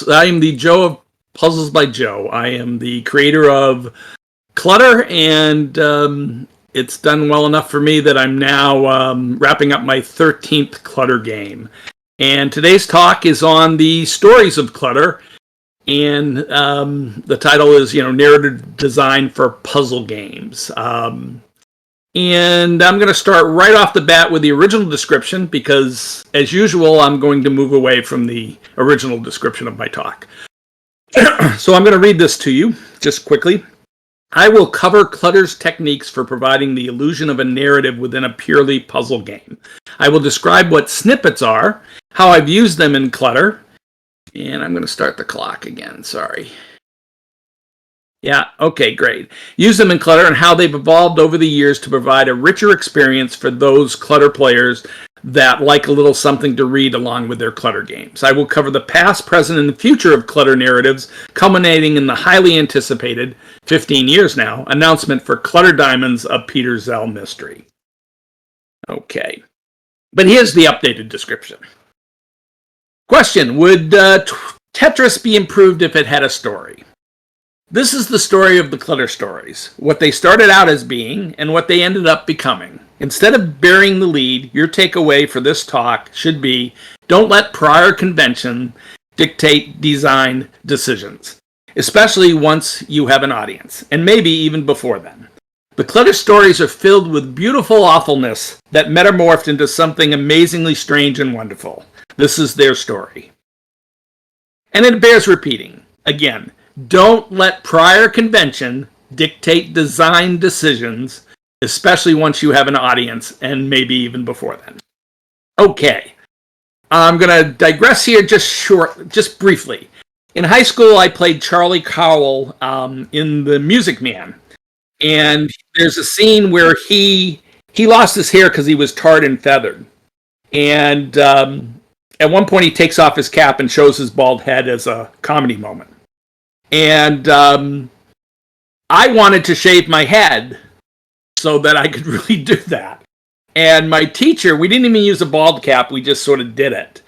I am the Joe of Puzzles by Joe. I am the creator of Clutter, and it's done well enough for me that I'm now wrapping up my 13th Clutter game. And today's talk is on the stories of Clutter, and the title is, narrative design for puzzle games. And I'm going to start right off the bat with the original description because, as usual, I'm going to move away from the original description of my talk. So I'm going to read this to you just quickly. I will cover Clutter's techniques for providing the illusion of a narrative within a purely puzzle game. I will describe what snippets are, how I've used them in Clutter, and I'm going to start the clock again, sorry. Yeah, okay, great. Use them in Clutter and how they've evolved over the years to provide a richer experience for those Clutter players that like a little something to read along with their Clutter games. I will cover the past, present, and the future of Clutter narratives, culminating in the highly anticipated, 15 years now, announcement for Clutter Diamonds, a Peter Zell mystery. Okay, but here's the updated description. Question, would Tetris be improved if it had a story? This is the story of the Clutter stories, what they started out as being and what they ended up becoming. Instead of burying the lead, your takeaway for this talk should be, don't let prior convention dictate design decisions, especially once you have an audience, and maybe even before then. The Clutter stories are filled with beautiful awfulness that metamorphed into something amazingly strange and wonderful. This is their story. And it bears repeating. Again, don't let prior convention dictate design decisions, especially once you have an audience, and maybe even before then. Okay, I'm going to digress here just briefly. In high school, I played Charlie Cowell in The Music Man, and there's a scene where he lost his hair because he was tarred and feathered, and at one point he takes off his cap and shows his bald head as a comedy moment. And I wanted to shave my head so that I could really do that. And my teacher, we didn't even use a bald cap, we just sort of did it.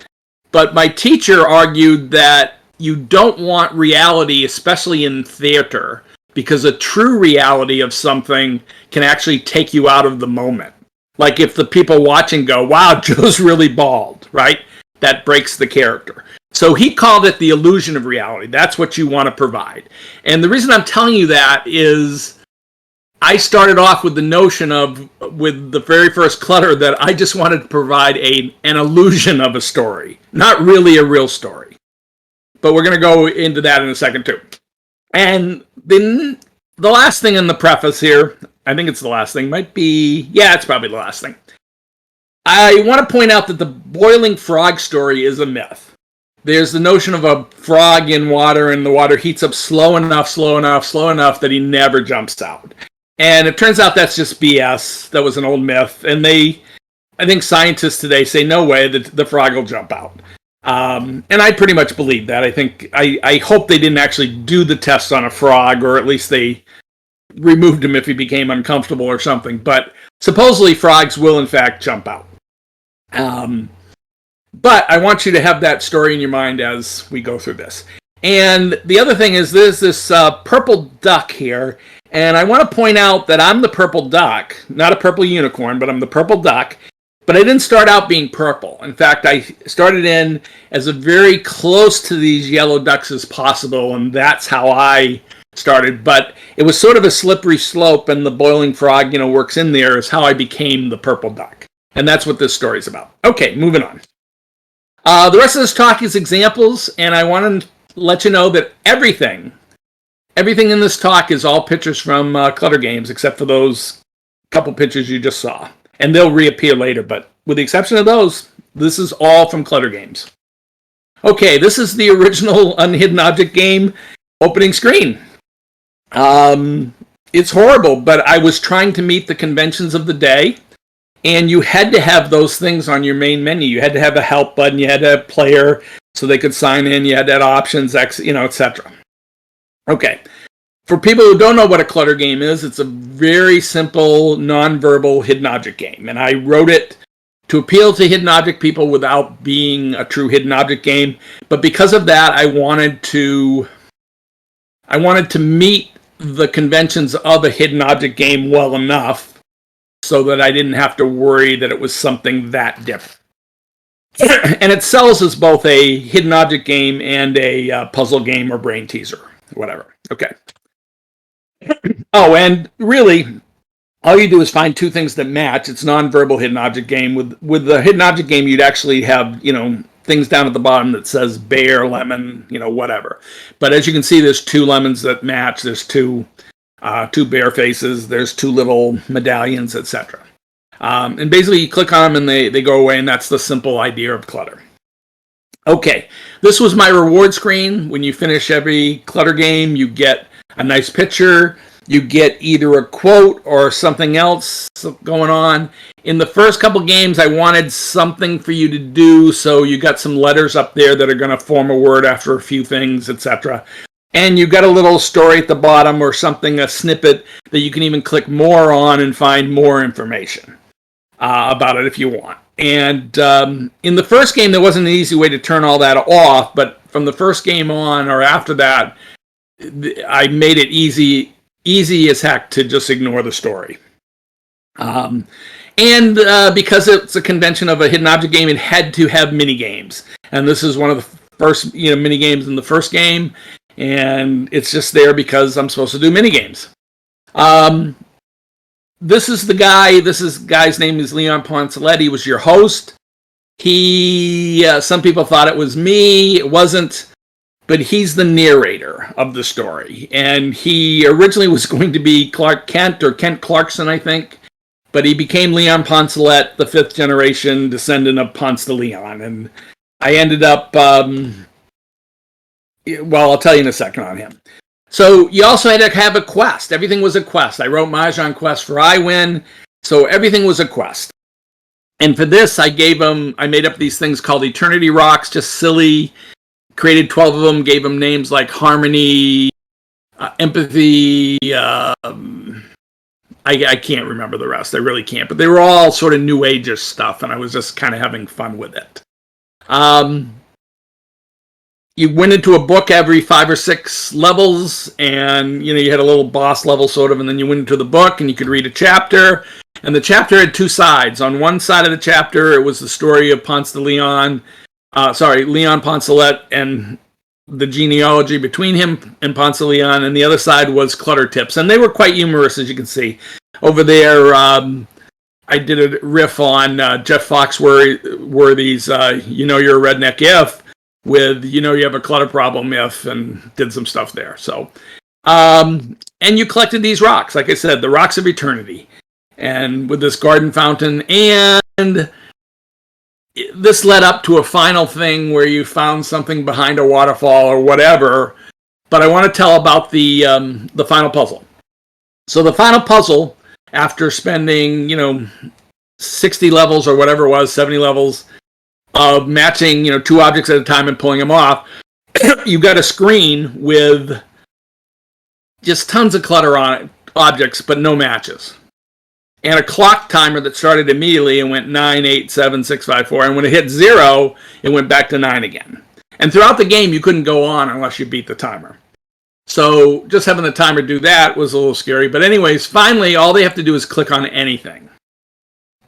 But my teacher argued that you don't want reality, especially in theater, because a true reality of something can actually take you out of the moment. Like if the people watching go, wow, Joe's really bald, right? That breaks the character. So he called it the illusion of reality. That's what you want to provide. And the reason I'm telling you that is I started off with the notion of, with the very first Clutter, that I just wanted to provide an illusion of a story, not really a real story. But we're going to go into that in a second too. And then the last thing in the preface here, I think it's the last thing, might be, yeah, it's probably the last thing. I want to point out that the boiling frog story is a myth. There's the notion of a frog in water, and the water heats up slow enough that he never jumps out. And it turns out that's just BS. That was an old myth. And I think scientists today say, no way, that the frog will jump out. And I pretty much believe that. I hope they didn't actually do the test on a frog, or at least they removed him if he became uncomfortable or something. But supposedly frogs will, in fact, jump out. But I want you to have that story in your mind as we go through this. And the other thing is there's this purple duck here. And I want to point out that I'm the purple duck, not a purple unicorn, but I'm the purple duck. But I didn't start out being purple. In fact, I started in as very close to these yellow ducks as possible. And that's how I started. But it was sort of a slippery slope, and the boiling frog, works in there, is how I became the purple duck. And that's what this story is about. Okay, moving on. The rest of this talk is examples, and I want to let you know that everything in this talk is all pictures from Clutter games, except for those couple pictures you just saw. And they'll reappear later, but with the exception of those, this is all from Clutter games. Okay, this is the original Unhidden Object game opening screen. It's horrible, but I was trying to meet the conventions of the day. And you had to have those things on your main menu. You had to have a help button. You had to have player so they could sign in. You had to have options, etc. Okay. For people who don't know what a Clutter game is, it's a very simple, non-verbal hidden object game. And I wrote it to appeal to hidden object people without being a true hidden object game. But because of that, I wanted to meet the conventions of a hidden object game well enough so that I didn't have to worry that it was something that different. And it sells as both a hidden object game and a puzzle game or brain teaser, whatever. Okay. Oh, and really, all you do is find two things that match. It's non-verbal hidden object game. With the hidden object game, you'd actually have, things down at the bottom that says bear, lemon, whatever. But as you can see, there's two lemons that match. There's two bear faces. There's two little medallions, etc. And basically, you click on them and they go away, and that's the simple idea of Clutter. Okay, this was my reward screen. When you finish every Clutter game, you get a nice picture. You get either a quote or something else going on. In the first couple games, I wanted something for you to do, so you got some letters up there that are going to form a word after a few things, etc. And you got a little story at the bottom or something, a snippet that you can even click more on and find more information about it if you want. And in the first game, there wasn't an easy way to turn all that off, but from the first game on or after that, I made it easy as heck to just ignore the story. And because it's a convention of a hidden object game, it had to have mini games. And this is one of the first mini games in the first game. And it's just there because I'm supposed to do mini games. This is the guy. Guy's name is Leon Poncelet. He was your host. Some people thought it was me. It wasn't. But he's the narrator of the story. And he originally was going to be Clark Kent or Kent Clarkson, I think. But he became Leon Poncelet, the fifth generation descendant of Ponce de Leon. And I ended up, I'll tell you in a second on him. So you also had to have a quest. Everything was a quest. I wrote Mahjong Quest for iWin. So everything was a quest. And for this, I made up these things called Eternity Rocks, just silly. Created 12 of them, gave them names like Harmony, Empathy. I can't remember the rest. I really can't. But they were all sort of New Age-ish stuff, and I was just kind of having fun with it. You went into a book every 5 or 6 levels, and you had a little boss level sort of, and then you went into the book, and you could read a chapter. And the chapter had 2 sides. On one side of the chapter, it was the story of Ponce de Leon. Leon Poncelet and the genealogy between him and Ponce de Leon, and the other side was Clutter tips, and they were quite humorous, as you can see. Over there, I did a riff on Jeff Foxworthy's You're a Redneck If, with you have a clutter problem if, and did some stuff there. So, and you collected these rocks, like I said, the Rocks of Eternity, and with this garden fountain, and this led up to a final thing where you found something behind a waterfall or whatever. But I want to tell about the final puzzle. So the final puzzle, after spending 60 levels or whatever it was, 70 levels of matching 2 objects at a time and pulling them off, you got a screen with just tons of clutter on it, objects, but no matches. And a clock timer that started immediately and went 9, 8, 7, 6, 5, 4. And when it hit 0, it went back to 9 again. And throughout the game, you couldn't go on unless you beat the timer. So just having the timer do that was a little scary. But anyways, finally, all they have to do is click on anything.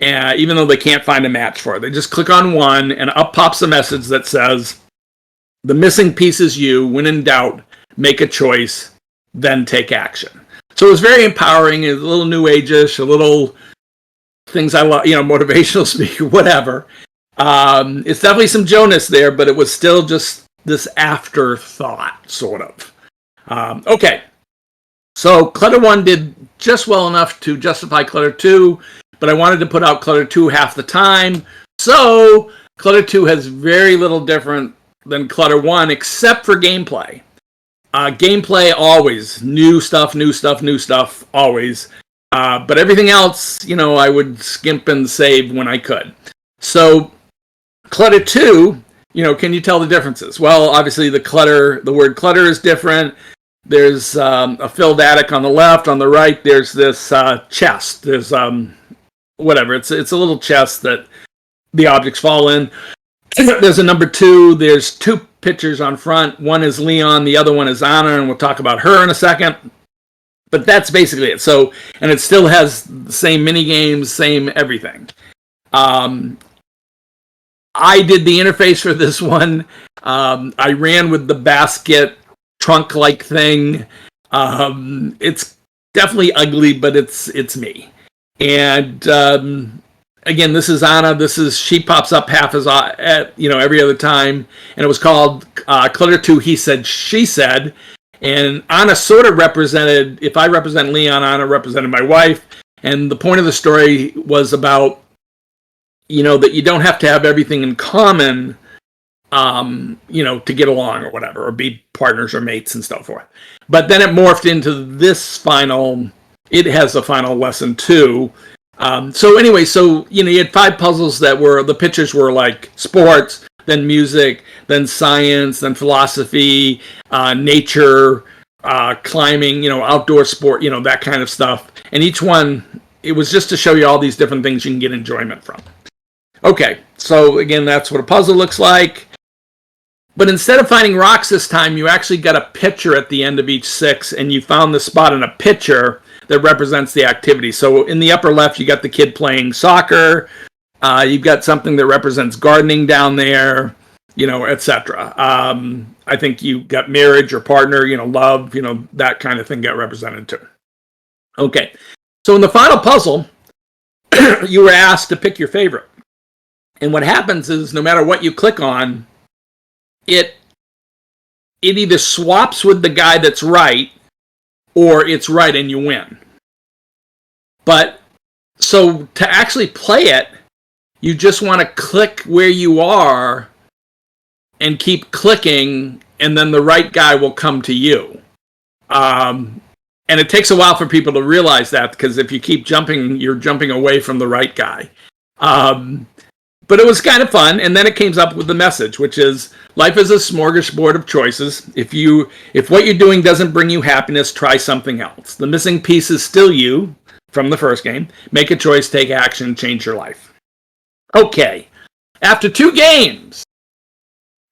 And even though they can't find a match for it. They just click on one, and up pops a message that says, the missing piece is you. When in doubt, make a choice, then take action. So it was very empowering, a little New Age-ish, a little things I love, motivational speaker, whatever. It's definitely some Jonas there, but it was still just this afterthought, sort of. Okay. So Clutter 1 did just well enough to justify Clutter 2, but I wanted to put out Clutter 2 half the time. So Clutter 2 has very little different than Clutter 1, except for gameplay. Gameplay, always. New stuff, always. But everything else, I would skimp and save when I could. So, Clutter 2, can you tell the differences? Well, obviously the word clutter is different. There's a filled attic on the left. On the right, there's this chest. There's, whatever. It's a little chest that the objects fall in. There's a number 2. There's 2 pictures on front. One is Leon, the other one is Anna, and we'll talk about her in a second. But that's basically it. So, and it still has the same mini games, same everything. I did the interface for this one. I ran with the basket trunk-like thing. It's definitely ugly, but it's me. And again, this is Anna. She pops up half as every other time, and it was called Clutter 2. He said, she said, and Anna sort of represented. If I represent Leon, Anna represented my wife, and the point of the story was about that you don't have to have everything in common, to get along or whatever, or be partners or mates and so forth. But then it morphed into this final. It has a final lesson too. So anyway, you had 5 puzzles that were, the pictures were like sports, then music, then science, then philosophy, nature, climbing, outdoor sport, that kind of stuff. And each one, it was just to show you all these different things you can get enjoyment from. Okay, so again, that's what a puzzle looks like. But instead of finding rocks this time, you actually got a picture at the end of each 6, and you found the spot in a picture that represents the activity. So in the upper left, you got the kid playing soccer. You've got something that represents gardening down there, etc. I think you got marriage or partner, love, that kind of thing got represented too. Okay, so in the final puzzle, you were asked to pick your favorite. And what happens is no matter what you click on, it either swaps with the guy that's right, or it's right and you win. But so to actually play it, you just want to click where you are and keep clicking, and then the right guy will come to you. And it takes a while for people to realize that, because if you keep jumping, you're jumping away from the right guy. But it was kind of fun, and then it came up with the message, which is, life is a smorgasbord of choices. If what you're doing doesn't bring you happiness, try something else. The missing piece is still you, from the first game. Make a choice, take action, change your life. Okay, after 2 games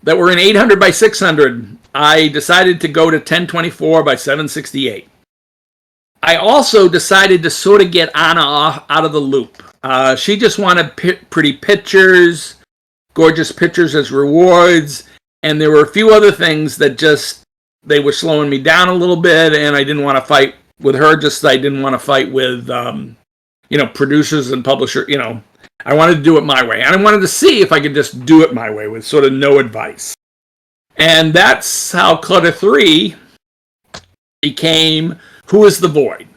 that were in 800 by 600, I decided to go to 1024 by 768. I also decided to sort of get Anna out of the loop. She just wanted pretty pictures, gorgeous pictures as rewards, and there were a few other things that they were slowing me down a little bit, and I didn't want to fight with her, just I didn't want to fight with, producers and publishers. I wanted to do it my way, and I wanted to see if I could just do it my way with sort of no advice. And that's how Clutter 3 became Who is the Void?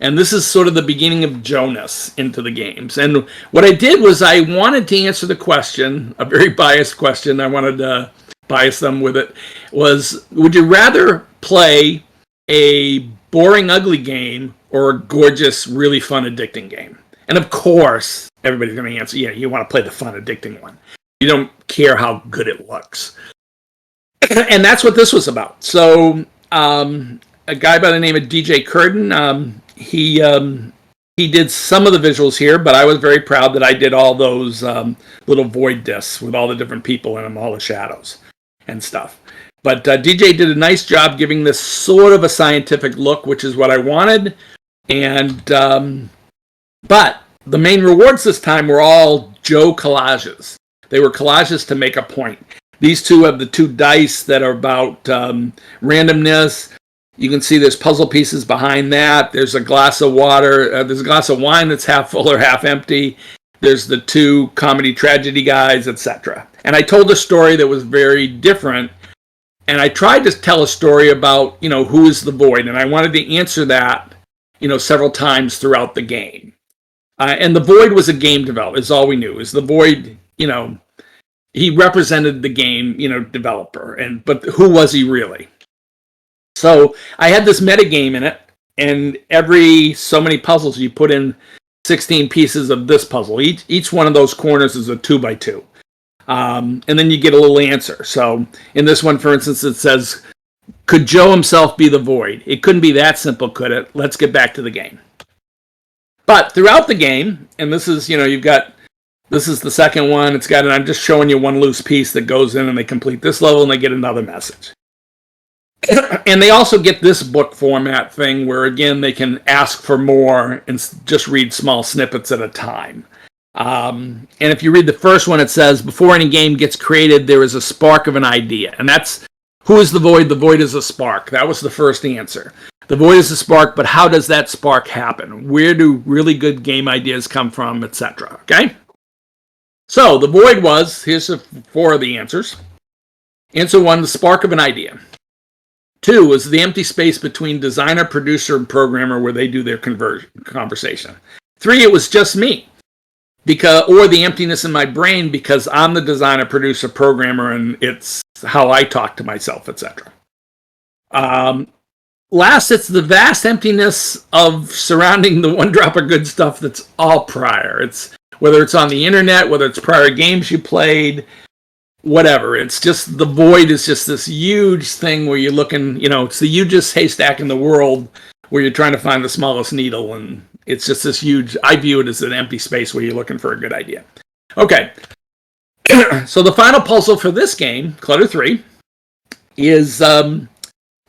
And this is sort of the beginning of Jonas into the games. And what I did was I wanted to answer the question, a very biased question, I wanted to bias them with it, was, would you rather play a boring, ugly game or a gorgeous, really fun, addicting game? And of course, everybody's going to answer, yeah, you want to play the fun, addicting one. You don't care how good it looks. And that's what this was about. So, a guy by the name of DJ Curtin, he did some of the visuals here, but I was very proud that I did all those little void discs with all the different people in them, all the shadows and stuff. But DJ did a nice job giving this sort of a scientific look, which is what I wanted. And but the main rewards this time were all Joe collages. They were collages to make a point. These 2 have the 2 dice that are about randomness. You can see there's puzzle pieces behind that. There's a glass of water. There's a glass of wine that's half full or half empty. There's the 2 comedy tragedy guys, etc. And I told a story that was very different. And I tried to tell a story about, who is the void. And I wanted to answer that, several times throughout the game. And the void was a game developer, is all we knew. Is the void, he represented the game, developer. But who was he really? So I had this metagame in it, and every so many puzzles you put in 16 pieces of this puzzle. Each one of those corners is a 2x2. And then you get a little answer. So in this one, for instance, it says, could Joe himself be the void? It couldn't be that simple, could it? Let's get back to the game. But throughout the game, and this is, you've got This is the second one. It's got, I'm just showing you one loose piece that goes in and they complete this level and they get another message. And they also get this book format thing where, again, they can ask for more and just read small snippets at a time. And if you read the first one, it says, before any game gets created, there is a spark of an idea. And that's, who is the void? The void is a spark. That was the first answer. The void is a spark, but how does that spark happen? Where do really good game ideas come from, etc.? Okay? So the void was, here's 4 of the answers. Answer 1, the spark of an idea. 2 was the empty space between designer, producer, and programmer where they do their conversation. 3, it was just me. Or the emptiness in my brain because I'm the designer, producer, programmer, and it's how I talk to myself, etc. Last, it's the vast emptiness of surrounding the one drop of good stuff that's all prior. It's whether it's on the internet, whether it's prior games you played, whatever. It's just the void is just this huge thing where you're looking, it's the hugest haystack in the world where you're trying to find the smallest needle, and it's just this huge, I view it as an empty space where you're looking for a good idea. Okay. So the final puzzle for this game, Clutter 3, is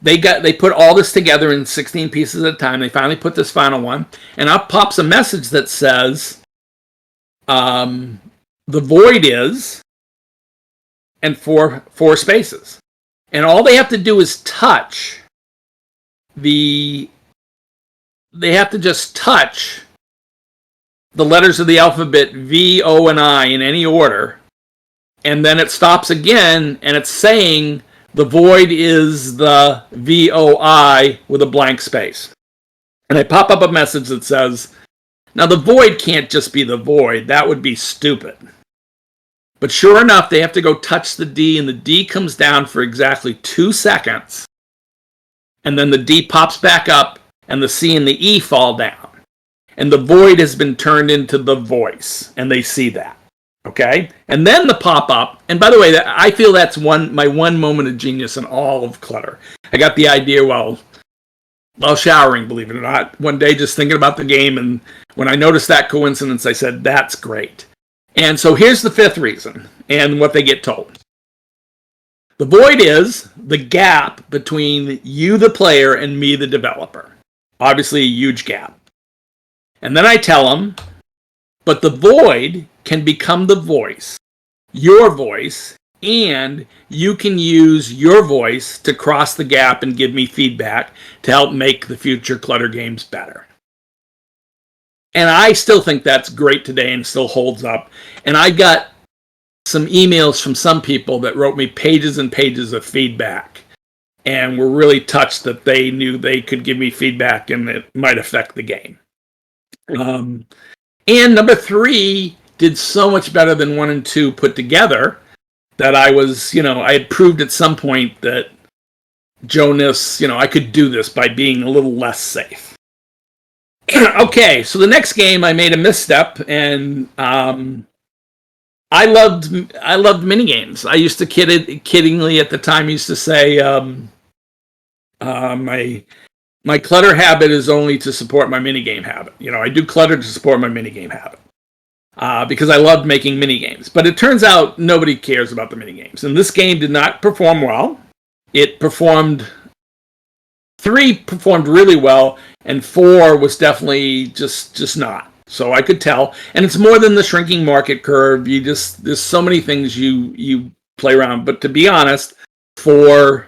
they put all this together in 16 pieces at a time. They finally put this final one, and up pops a message that says, the void is, and four spaces. And all they have to do is touch they have to just touch the letters of the alphabet V, O, and I in any order. And then it stops again, and it's saying the void is the VOI with a blank space. And I pop up a message that says, now the void can't just be the void. That would be stupid. But sure enough, they have to go touch the D, and the D comes down for exactly 2 seconds. And then the D pops back up, and the C and the E fall down. And the void has been turned into the voice, and they see that. Okay? And then the pop-up, and by the way, I feel that's my one moment of genius in all of Clutter. I got the idea while showering, believe it or not, one day just thinking about the game, and when I noticed that coincidence, I said, that's great. And so here's the 5th reason, and what they get told. The void is the gap between you, the player, and me, the developer. Obviously, a huge gap. And then I tell them, but the void can become the voice, your voice, and you can use your voice to cross the gap and give me feedback to help make the future Clutter games better. And I still think that's great today and still holds up. And I got some emails from some people that wrote me pages and pages of feedback and were really touched that they knew they could give me feedback and it might affect the game. And number 3 did so much better than 1 and 2 put together that I was, I had proved at some point that Jonas, I could do this by being a little less safe. Okay, so the next game I made a misstep, and I loved minigames. I used to kiddingly at the time used to say my clutter habit is only to support my minigame habit. I do clutter to support my minigame habit because I loved making minigames. But it turns out nobody cares about the minigames, and this game did not perform well. Three performed really well, and 4 was definitely just not. So I could tell, and it's more than the shrinking market curve. There's so many things you play around, but to be honest, 4,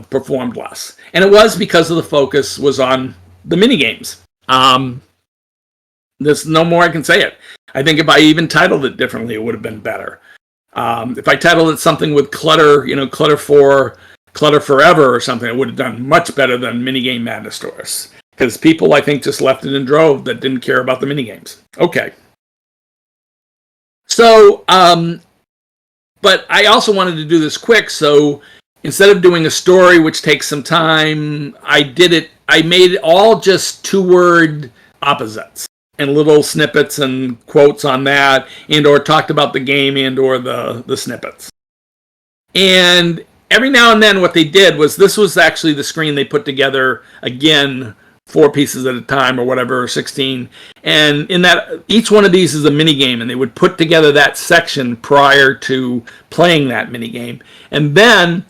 performed less, and it was because of the focus was on the mini games. There's no more I can say it. I think if I even titled it differently, it would have been better. If I titled it something with Clutter, Clutter 4, Clutter Forever or something, it would have done much better than Minigame Madness Tours. Because people, I think, just left it in drove that didn't care about the minigames. Okay. So, but I also wanted to do this quick, so instead of doing a story, which takes some time, I made it all just 2-word opposites and little snippets and quotes on that, and or talked about the game and or the snippets. And every now and then what they did was, this was actually the screen they put together again 4 pieces at a time or whatever, or 16. And in that, each one of these is a mini game, and they would put together that section prior to playing that mini game. And then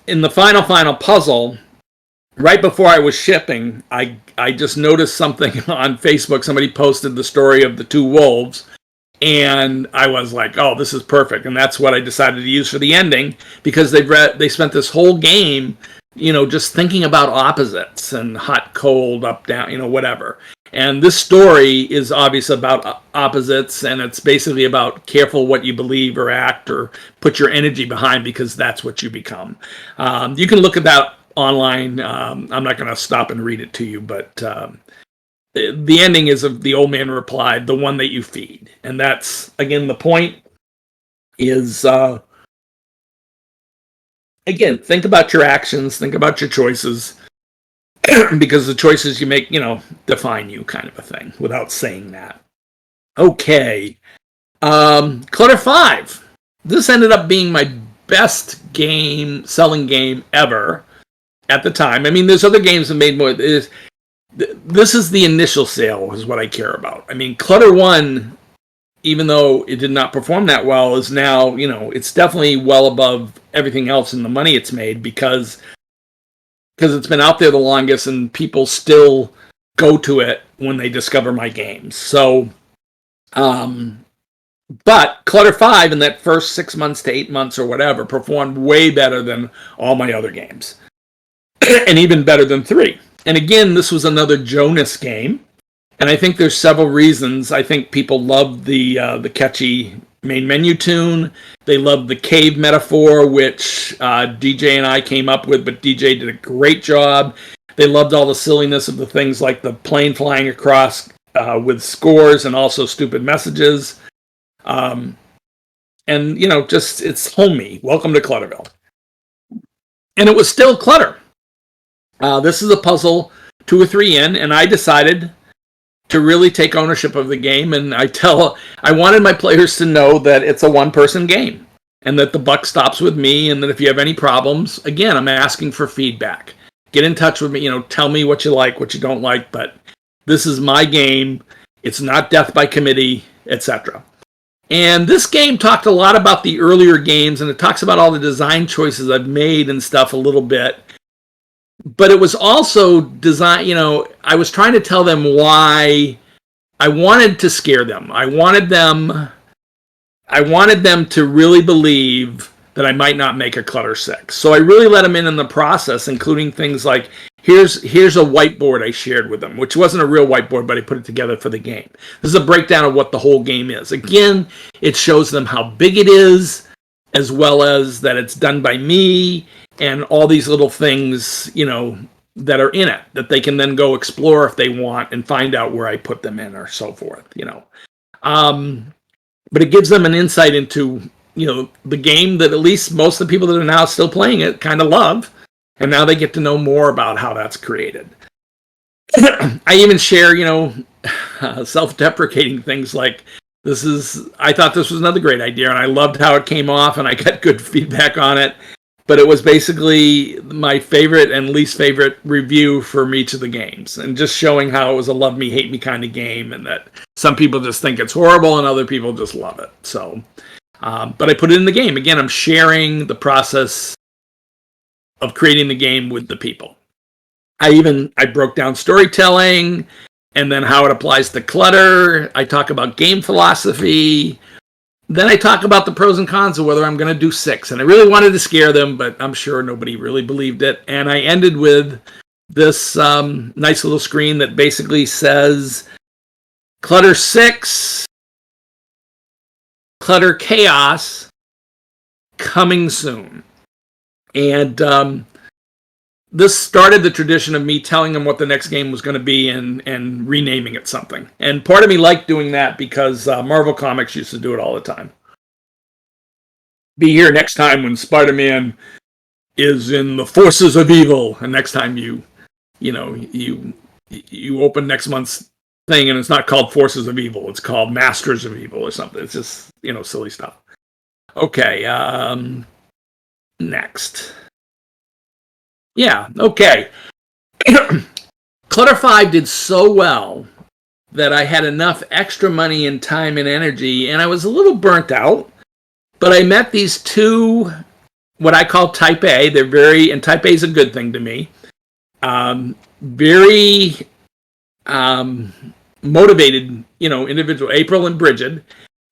in the final puzzle, right before I was shipping, I just noticed something on Facebook. Somebody posted the story of the 2 wolves, and I was like, oh, this is perfect. And that's what I decided to use for the ending, because they spent this whole game, just thinking about opposites and hot, cold, up, down, whatever. And this story is obviously about opposites, and it's basically about careful what you believe or act or put your energy behind, because that's what you become. You can look at that online. I'm not going to stop and read it to you, but the ending is of the old man replied, the one that you feed. And that's, again, the point is... Again, think about your actions, think about your choices, because the choices you make, define you, kind of a thing, without saying that. Okay. Clutter 5. This ended up being my best selling game ever at the time. I mean, there's other games that made more. This is the initial sale is what I care about. I mean, Clutter 1, even though it did not perform that well, is now, it's definitely well above everything else in the money it's made, because it's been out there the longest and people still go to it when they discover my games. So, but Clutter 5 in that first 6 months to 8 months or whatever performed way better than all my other games. And even better than 3. And again, this was another Jonas game. And I think there's several reasons. I think people love the catchy main menu tune. They love the cave metaphor, which DJ and I came up with, but DJ did a great job. They loved all the silliness of the things like the plane flying across with scores and also stupid messages. And, just it's homey. Welcome to Clutterville. And it was still Clutter. This is a puzzle 2 or 3 in, and I decided to really take ownership of the game, and I wanted my players to know that it's a one-person game, and that the buck stops with me, and that if you have any problems, again, I'm asking for feedback. Get in touch with me, tell me what you like, what you don't like, but this is my game. It's not death by committee, etc. And this game talked a lot about the earlier games, and it talks about all the design choices I've made and stuff a little bit. But it was also designed, I was trying to tell them why I wanted to scare them. I wanted them to really believe that I might not make a Clutter 6. So I really let them in the process, including things like, here's a whiteboard I shared with them, which wasn't a real whiteboard, but I put it together for the game. This is a breakdown of what the whole game is. Again, it shows them how big it is, as well as that it's done by me, and all these little things, that are in it, that they can then go explore if they want and find out where I put them in or so forth, But it gives them an insight into, the game that at least most of the people that are now still playing it kind of love. And now they get to know more about how that's created. I even share, self-deprecating things like, I thought this was another great idea, and I loved how it came off, and I got good feedback on it. But it was basically my favorite and least favorite review from each of the games, and just showing how it was a love me, hate me kind of game, and that some people just think it's horrible and other people just love it. So, but I put it in the game. Again, I'm sharing the process of creating the game with the people. I broke down storytelling and then how it applies to clutter. I talk about game philosophy. Then I talk about the pros and cons of whether I'm going to do 6. And I really wanted to scare them, but I'm sure nobody really believed it. And I ended with this nice little screen that basically says, Clutter 6, Clutter Chaos, coming soon. And this started the tradition of me telling them what the next game was going to be and renaming it something. And part of me liked doing that because Marvel Comics used to do it all the time. Be here next time when Spider-Man is in the forces of evil. And next time you open next month's thing and it's not called Forces of Evil. It's called Masters of Evil or something. It's just, silly stuff. Okay. Next. Yeah, okay. Clutter 5 did so well that I had enough extra money and time and energy, and I was a little burnt out. But I met these two, what I call Type A. They're very, and Type A is a good thing to me. Very motivated, individual, April and Bridget.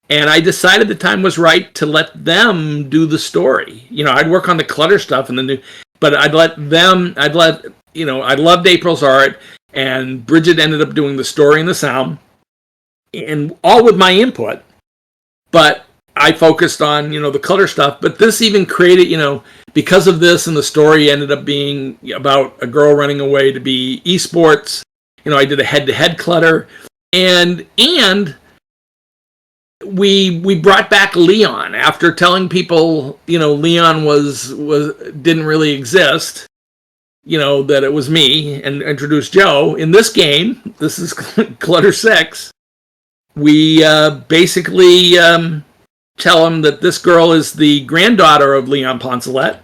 And I decided the time was right to let them do the story. I'd work on the clutter stuff but I loved April's art, and Bridget ended up doing the story and the sound, and all with my input. But I focused on, the clutter stuff. But this even created, because of this, and the story ended up being about a girl running away to be esports. I did a head-to-head clutter, and we brought back Leon after telling people, Leon didn't really exist, that it was me, and introduced Joe. In this game, this is Clutter 6, we basically tell him that this girl is the granddaughter of Leon Poncelet,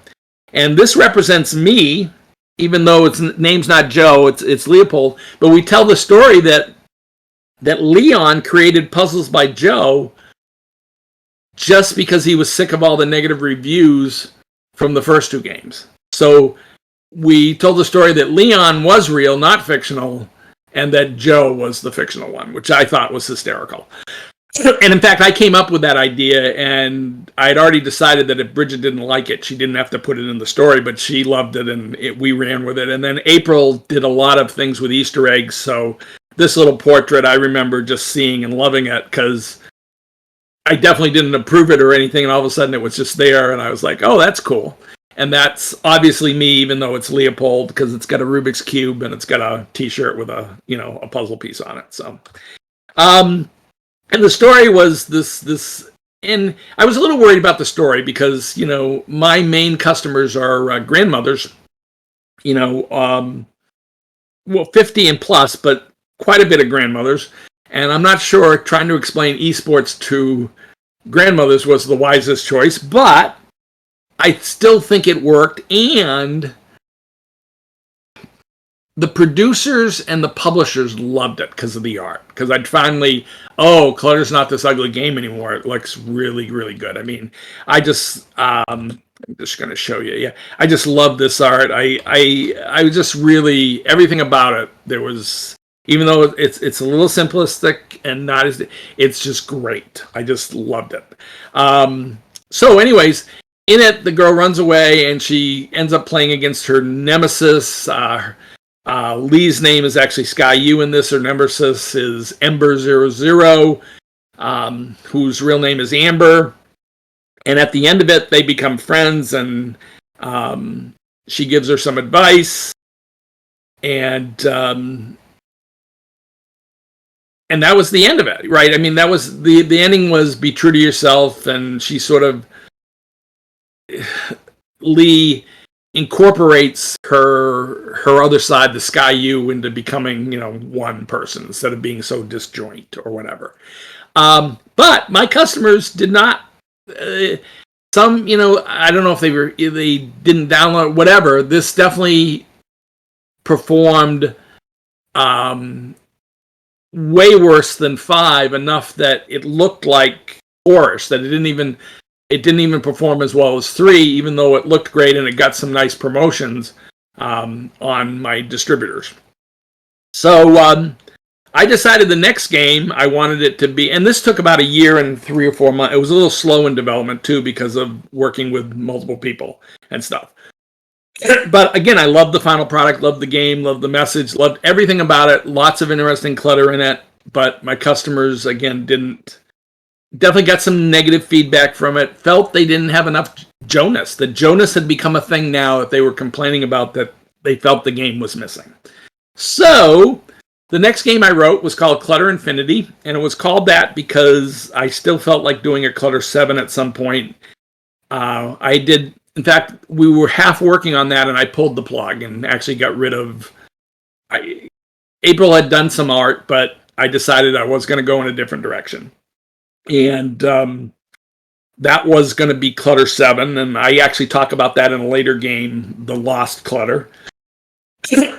and this represents me, even though its name's not Joe, it's Leopold. But we tell the story that Leon created Puzzles by Joe just because he was sick of all the negative reviews from the first two games. So we told the story that Leon was real, not fictional, and that Joe was the fictional one, which I thought was hysterical. And in fact, I came up with that idea, and I had already decided that if Bridget didn't like it, she didn't have to put it in the story, but she loved it, and we ran with it. And then April did a lot of things with Easter eggs, so this little portrait, I remember just seeing and loving it, because I definitely didn't approve it or anything, and all of a sudden it was just there, and I was like, oh, that's cool. And that's obviously me, even though it's Leopold, because it's got a Rubik's Cube, and it's got a t-shirt with a puzzle piece on it. So, and the story was this, and I was a little worried about the story because, my main customers are grandmothers, 50 and plus, but quite a bit of grandmothers. And I'm not sure trying to explain esports to grandmothers was the wisest choice, but I still think it worked. And the producers and the publishers loved it because of the art. Because I'd finally, Clutter's not this ugly game anymore. It looks really, really good. I mean, I'm just going to show you. Yeah, I just love this art. I just really, everything about it, there was, even though it's a little simplistic and not as, it's just great. I just loved it. So anyways, in it, the girl runs away and she ends up playing against her nemesis. Lee's name is actually Sky U in this. Her nemesis is Ember00, whose real name is Amber. And at the end of it, they become friends, and she gives her some advice. And that was the end of it, right? I mean, that was the ending was be true to yourself, and she sort of, Lee incorporates her other side, the Sky U, into becoming, one person instead of being so disjoint or whatever. But my customers did not. Some, I don't know if they didn't download, whatever. This definitely performed way worse than 5, enough that it looked like 4-ish, that it didn't even perform as well as 3, even though it looked great and it got some nice promotions on my distributors. So I decided the next game I wanted it to be, and this took about a year and 3 or 4 months. It was a little slow in development too because of working with multiple people and stuff. But again, I loved the final product, loved the game, loved the message, loved everything about it. Lots of interesting clutter in it. But my customers, again, definitely got some negative feedback from it. Felt they didn't have enough Jonas. That Jonas had become a thing now that they were complaining about, that they felt the game was missing. So the next game I wrote was called Clutter Infinity, and it was called that because I still felt like doing a Clutter 7 at some point. In fact, we were half working on that, and I pulled the plug and actually got rid of. April had done some art, but I decided I was going to go in a different direction. And that was going to be Clutter 7, and I actually talk about that in a later game, The Lost Clutter.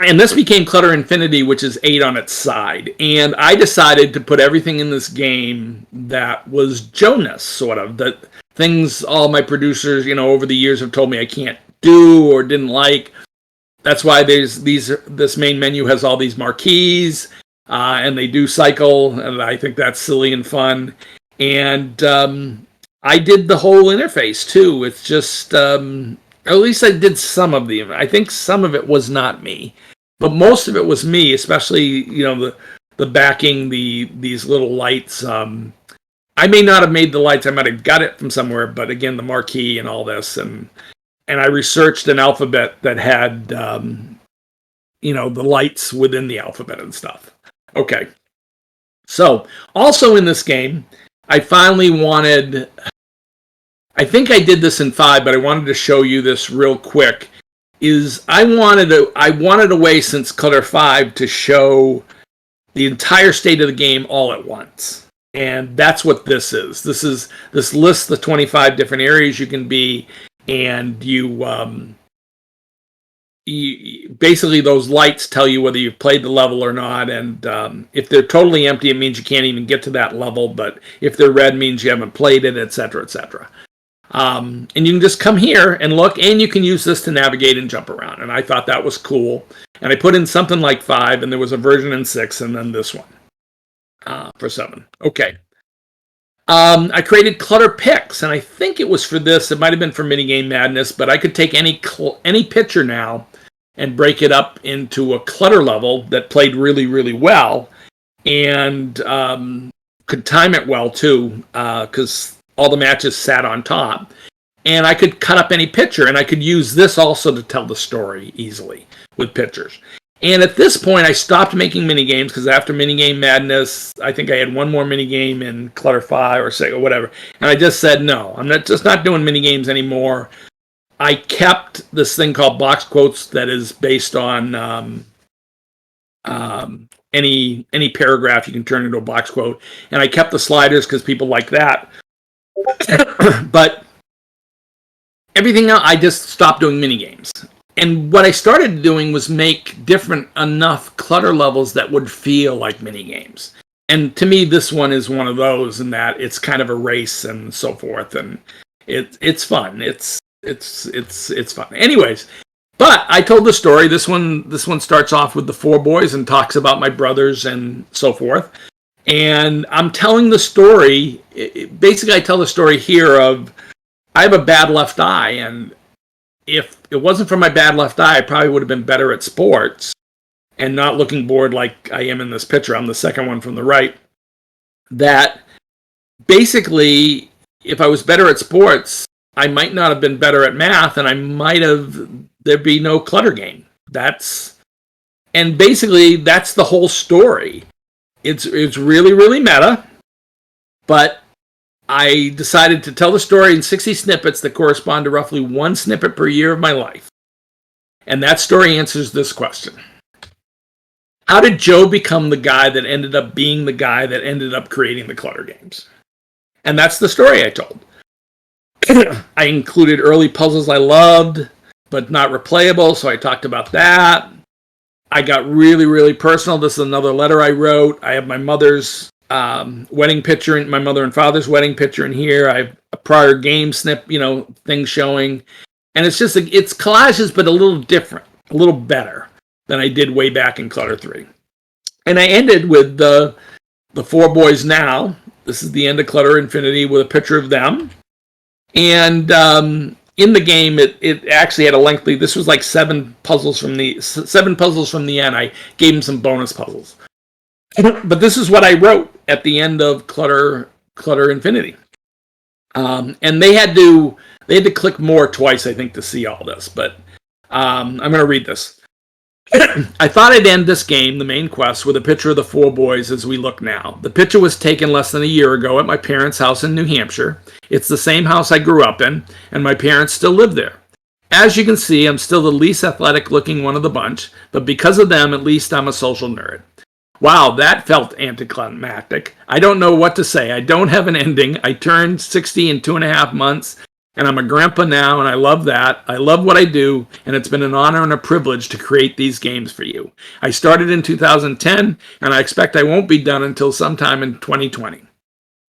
And this became Clutter Infinity, which is 8 on its side. And I decided to put everything in this game that was Jonas, sort of. That things all my producers, over the years have told me I can't do or didn't like. That's why this main menu has all these marquees, and they do cycle, and I think that's silly and fun. And I did the whole interface, too. It's just, at least I did some of the, I think some of it was not me. But most of it was me, especially, the backing, these little lights. I may not have made the lights. I might have got it from somewhere. But again, the marquee and all this. And I researched an alphabet that had, the lights within the alphabet and stuff. Okay. So, also in this game, I finally wanted... I think I did this in 5, but I wanted to show you this real quick. I wanted a way since Clutter 5 to show the entire state of the game all at once. And that's what this is. This lists the 25 different areas you can be, and you basically those lights tell you whether you've played the level or not, and if they're totally empty, it means you can't even get to that level, but if they're red, it means you haven't played it, etc., etc. And you can just come here and look, and you can use this to navigate and jump around. And I thought that was cool. And I put in something like 5, and there was a version in 6, and then this one for 7. Okay. I created Clutter Picks, and I think it was for this. It might have been for Minigame Madness, but I could take any picture now and break it up into a clutter level that played really, really well, and could time it well, too, because all the matches sat on top, and I could cut up any picture, and I could use this also to tell the story easily with pictures. And at this point, I stopped making minigames, because after Minigame Madness, I think I had one more minigame in Clutter 5 or 6 or whatever, and I just said, no, I'm not doing minigames anymore. I kept this thing called Box Quotes that is based on any paragraph you can turn into a box quote, and I kept the sliders because people like that. But everything else, I just stopped doing minigames. And what I started doing was make different enough clutter levels that would feel like minigames. And to me, this one is one of those, in that it's kind of a race and so forth, and it's fun. It's fun. Anyways, but I told the story. This one starts off with the 4 boys and talks about my brothers and so forth. And I'm telling the story, basically I tell the story here of, I have a bad left eye, and if it wasn't for my bad left eye, I probably would have been better at sports and not looking bored like I am in this picture. I'm the second one from the right. That basically, if I was better at sports, I might not have been better at math, and there'd be no clutter game. And basically that's the whole story. It's really, really meta, but I decided to tell the story in 60 snippets that correspond to roughly 1 snippet per year of my life. And that story answers this question. How did Joe become the guy that ended up being the guy that ended up creating the clutter games? And that's the story I told. I included early puzzles I loved, but not replayable, so I talked about that. I got really, really personal. This is another letter I wrote. I have my mother's wedding picture, my mother and father's wedding picture in here. I have a prior game thing showing. And it's just, it's collages, but a little different, a little better than I did way back in Clutter 3. And I ended with the 4 boys now. This is the end of Clutter Infinity with a picture of them. And in the game, it actually had a lengthy, this was like 7 puzzles from the end. I gave them some bonus puzzles. But this is what I wrote at the end of Clutter Infinity. And they had to click more twice, I think, to see all this. But I'm going to read this. I thought I'd end this game, the main quest, with a picture of the 4 boys as we look now. The picture was taken less than a year ago at my parents' house in New Hampshire. It's the same house I grew up in, and my parents still live there. As you can see, I'm still the least athletic looking one of the bunch, but because of them, at least I'm a social nerd. Wow, that felt anticlimactic. I don't know what to say. I don't have an ending. I turned 60 in 2.5 months. And I'm a grandpa now, and I love that. I love what I do, and it's been an honor and a privilege to create these games for you. I started in 2010, and I expect I won't be done until sometime in 2020.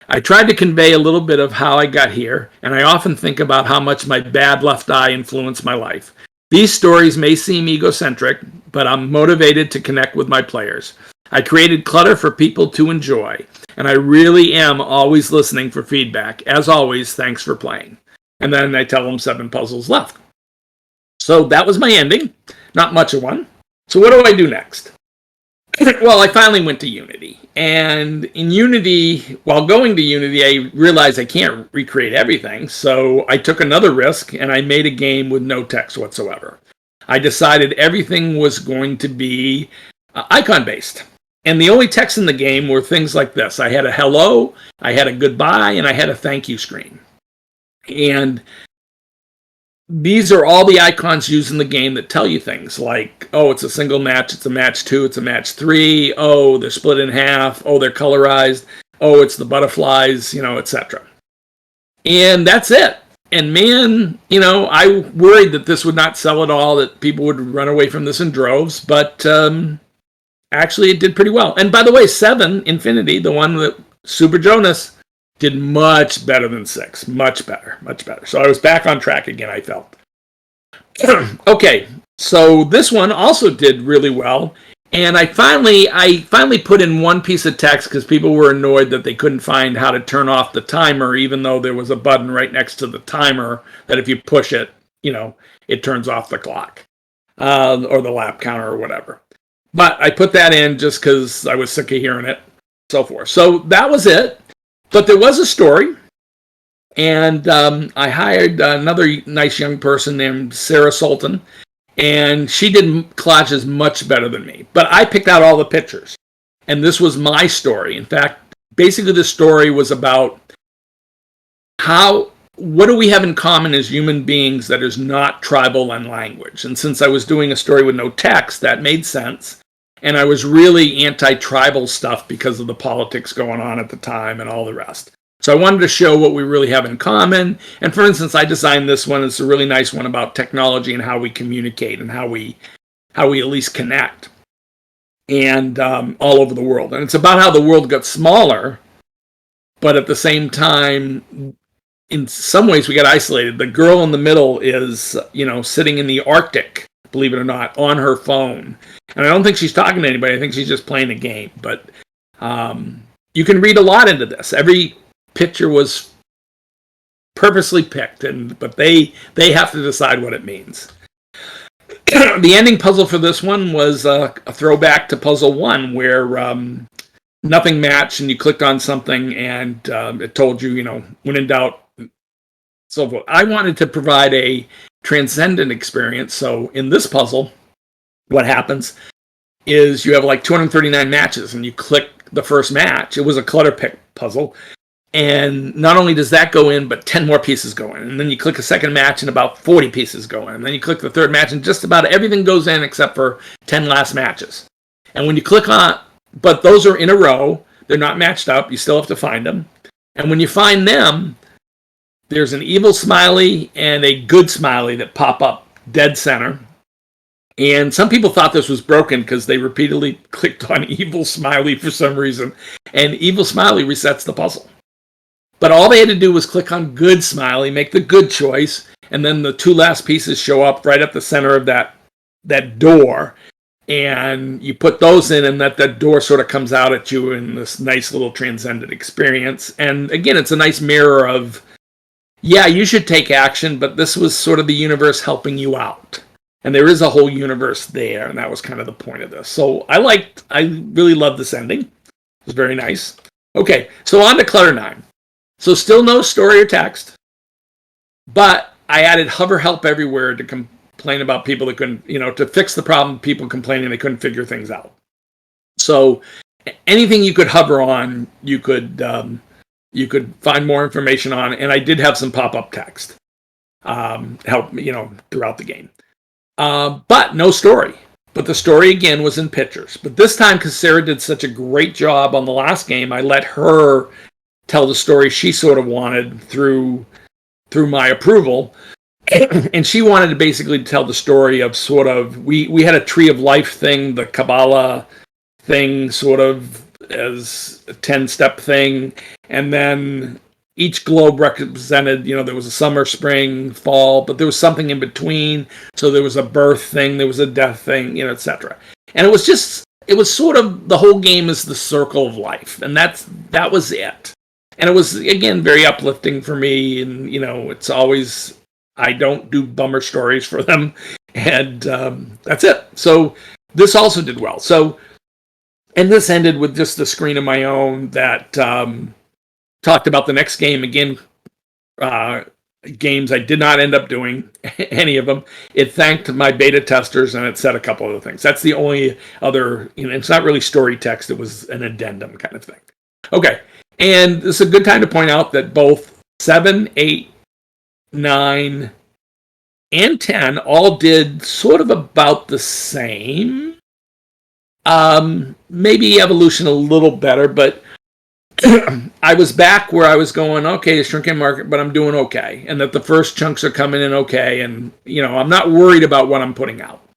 I tried to convey a little bit of how I got here, and I often think about how much my bad left eye influenced my life. These stories may seem egocentric, but I'm motivated to connect with my players. I created Clutter for people to enjoy, and I really am always listening for feedback. As always, thanks for playing. And then I tell them 7 puzzles left. So that was my ending. Not much of one. So what do I do next? Well, I finally went to Unity. And in Unity, while going to Unity, I realized I can't recreate everything. So I took another risk and I made a game with no text whatsoever. I decided everything was going to be icon-based. And the only text in the game were things like this. I had a hello, I had a goodbye, and I had a thank you screen. And these are all the icons used in the game that tell you things like, oh, it's a single match, it's a match 2, it's a match 3, oh, they're split in half, oh, they're colorized, oh, it's the butterflies, etc. And that's it. And man, I worried that this would not sell at all, that people would run away from this in droves, but actually it did pretty well. And by the way, 7, Infinity, the one that Super Jonas did much better than 6. Much better. So I was back on track again, I felt. Okay, so this one also did really well. And I finally put in one piece of text because people were annoyed that they couldn't find how to turn off the timer, even though there was a button right next to the timer that if you push it, it turns off the clock or the lap counter or whatever. But I put that in just because I was sick of hearing it, so forth. So that was it. But there was a story, and I hired another nice young person named Sarah Sultan, and she did collages much better than me. But I picked out all the pictures, and this was my story. In fact, basically the story was about what do we have in common as human beings that is not tribal and language. And since I was doing a story with no text, that made sense. And I was really anti-tribal stuff because of the politics going on at the time and all the rest. So I wanted to show what we really have in common. And for instance, I designed this one. It's a really nice one about technology and how we communicate and how we at least connect, and all over the world. And it's about how the world got smaller, but at the same time, in some ways we got isolated. The girl in the middle is, sitting in the Arctic, believe it or not, on her phone. And I don't think she's talking to anybody. I think she's just playing a game. But you can read a lot into this. Every picture was purposely picked, but they have to decide what it means. The ending puzzle for this one was a throwback to Puzzle 1, where nothing matched, and you clicked on something, and it told you, when in doubt, so forth. I wanted to provide a transcendent experience. So in this puzzle, what happens is you have like 239 matches, and you click the first match. It was a clutter pick puzzle. And not only does that go in, but 10 more pieces go in. And then you click a second match and about 40 pieces go in. And then you click the third match and just about everything goes in except for 10 last matches. And when you click on, but those are in a row. They're not matched up. You still have to find them. And when you find them, there's an evil smiley and a good smiley that pop up dead center. And some people thought this was broken because they repeatedly clicked on evil smiley for some reason. And evil smiley resets the puzzle. But all they had to do was click on good smiley, make the good choice, and then the 2 last pieces show up right at the center of that door. And you put those in, and that door sort of comes out at you in this nice little transcendent experience. And again, it's a nice mirror of, yeah, you should take action, but this was sort of the universe helping you out. And there is a whole universe there, and that was kind of the point of this. So I really loved this ending. It was very nice. Okay, so on to Clutter 9. So still no story or text, but I added hover help everywhere to complain about people that couldn't, to fix the problem, people complaining they couldn't figure things out. So anything you could hover on, you could find more information on, and I did have some pop-up text help, throughout the game. But no story. But the story, again, was in pictures. But this time, because Sarah did such a great job on the last game, I let her tell the story she sort of wanted through through my approval. And she wanted to basically tell the story of sort of, we had a tree of life thing, the Kabbalah thing, sort of as a 10-step thing. And then each globe represented, there was a summer, spring, fall, but there was something in between. So there was a birth thing, there was a death thing, etc. And it was sort of, the whole game is the circle of life. And that was it. And it was, again, very uplifting for me. And, it's always, I don't do bummer stories for them. And that's it. So this also did well. So, and this ended with just a screen of my own that talked about the next game. Again, games I did not end up doing, any of them. It thanked my beta testers, and it said a couple other things. That's the only other, it's not really story text. It was an addendum kind of thing. Okay. And this is a good time to point out that both 7, 8, 9, and 10 all did sort of about the same. Maybe Evolution a little better, but I was back where I was going, okay, the shrinking market, but I'm doing okay. And that the first chunks are coming in okay. And, I'm not worried about what I'm putting out.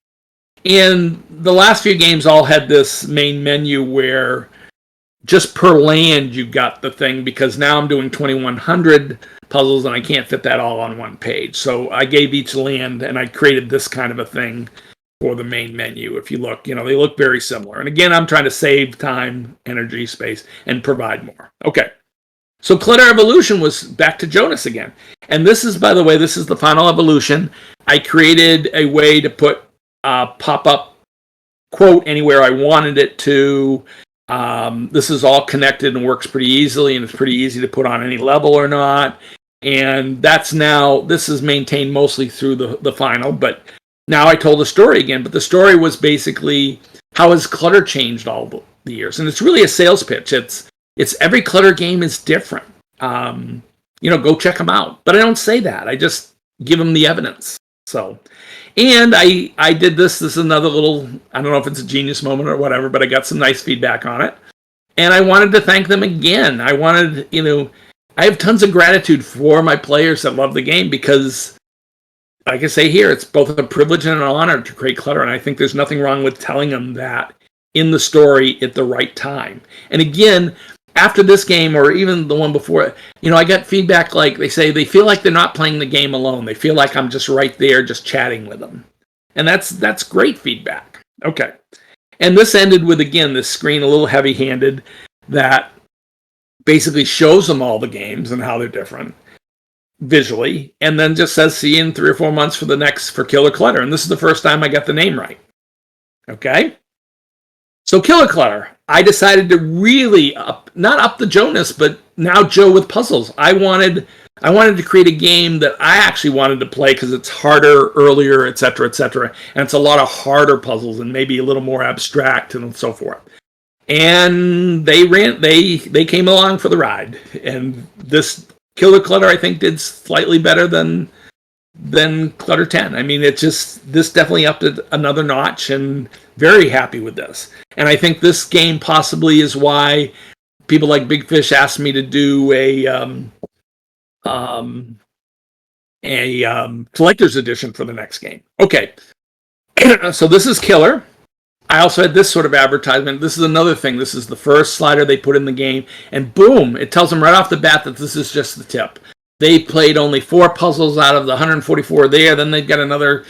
And the last few games all had this main menu where just per land you got the thing, because now I'm doing 2,100 puzzles and I can't fit that all on one page. So I gave each land and I created this kind of a thing for the main menu. If you look, they look very similar. And again, I'm trying to save time, energy, space, and provide more. Okay. So Clutter Evolution was back to Jonas again. And this is, by the way, this is the final evolution. I created a way to put pop-up quote anywhere I wanted it to. This is all connected and works pretty easily, and it's pretty easy to put on any level or not. And this is maintained mostly through the final, but now I told the story again. But the story was basically, how has Clutter changed all the years? And it's really a sales pitch. It's every Clutter game is different. Go check them out. But I don't say that. I just give them the evidence. So, and I did this. This is another little, I don't know if it's a genius moment or whatever, but I got some nice feedback on it. And I wanted to thank them again. I have tons of gratitude for my players that love the game, because, like I say here, it's both a privilege and an honor to create Clutter. And I think there's nothing wrong with telling them that in the story at the right time. And again, after this game, or even the one before, I got feedback like they say they feel like they're not playing the game alone. They feel like I'm just right there, just chatting with them. And that's great feedback. Okay. And this ended with, again, this screen a little heavy-handed that basically shows them all the games and how they're different visually, and then just says, see you in 3 or 4 months for Killer Clutter. And this is the first time I got the name right. Okay? So Killer Clutter, I decided to really not up the Jonas, but now Joe with puzzles. I wanted to create a game that I actually wanted to play because it's harder, earlier, etc., etc. And it's a lot of harder puzzles and maybe a little more abstract and so forth. And they came along for the ride. And this Killer Clutter, I think, did slightly better than Clutter 10. I mean, this definitely upped it another notch, and very happy with this. And I think this game possibly is why people like Big Fish asked me to do a collector's edition for the next game. Okay, so this is Killer. I also had this sort of advertisement. This is another thing. This is the first slider they put in the game, and boom, it tells them right off the bat that this is just the tip. They played only 4 puzzles out of the 144 there. Then they've got another